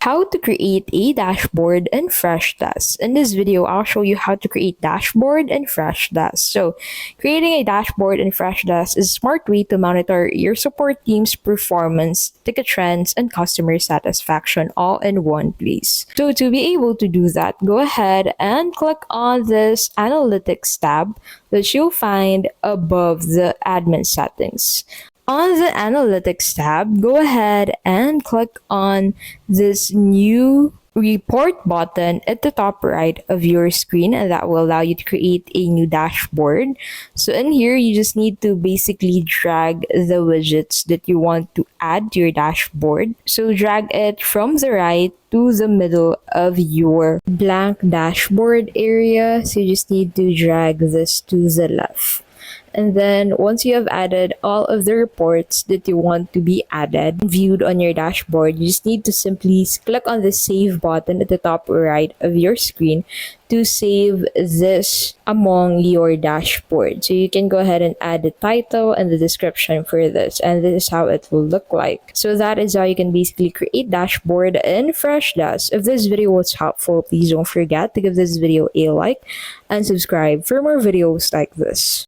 How to create a dashboard in Freshdesk. In this video, I'll show you how to create dashboard in Freshdesk. So, creating a dashboard in Freshdesk is a smart way to monitor your support team's performance, ticket trends, and customer satisfaction all in one place. So, to be able to do that, go ahead and click on this Analytics tab that you'll find above the Admin settings. On the Analytics tab, go ahead and click on this new report button at the top right of your screen, and that will allow you to create a new dashboard. So in here, you just need to basically drag the widgets that you want to add to your dashboard. So drag it from the right to the middle of your blank dashboard area. So you just need to drag this to the left. And then once you have added all of the reports that you want to be added, viewed on your dashboard, you just need to simply click on the save button at the top right of your screen to save this among your dashboard. So you can go ahead and add the title and the description for this, and this is how it will look like. So that is how you can basically create dashboard in Freshdesk. If this video was helpful, please don't forget to give this video a like and subscribe for more videos like this.